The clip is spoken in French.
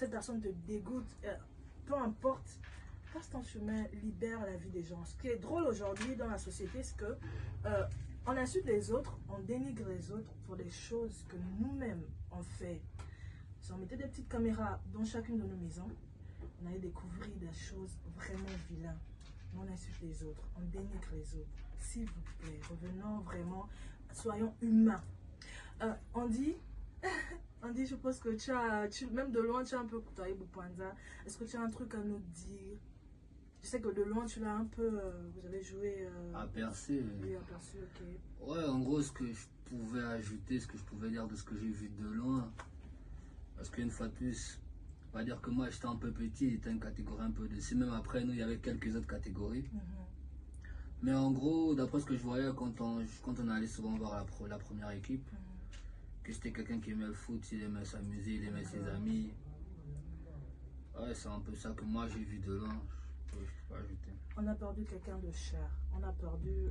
cette personne te dégoûte, peu importe, passe ton chemin, libère la vie des gens. Ce qui est drôle aujourd'hui dans la société, c'est que on insulte les autres, on dénigre les autres pour des choses que nous-mêmes on fait. Si on mettait des petites caméras dans chacune de nos maisons, on allait découvrir des choses vraiment vilaines. On insulte les autres, on dénigre les autres. S'il vous plaît, revenons vraiment, soyons humains. On dit, je pense que même de loin, tu as un peu côtoyé Boupanza. Est-ce que tu as un truc à nous dire? Je sais que de loin, tu l'as un peu, vous avez joué... Aperçu. Oui, aperçu, ok. Ouais, en gros, ce que je pouvais ajouter, ce que je pouvais dire de ce que j'ai vu de loin, parce qu'une fois de plus, on va dire que moi, j'étais un peu petit, j'étais une catégorie un peu dessus. Même après, nous, il y avait quelques autres catégories. Mais en gros, d'après ce que je voyais quand on allait souvent voir la première équipe, que c'était quelqu'un qui aimait le foot, il aimait s'amuser, il aimait ses amis. Ouais, c'est un peu ça que moi j'ai vu de loin. Je peux pas ajouter. On a perdu quelqu'un de cher. On a perdu...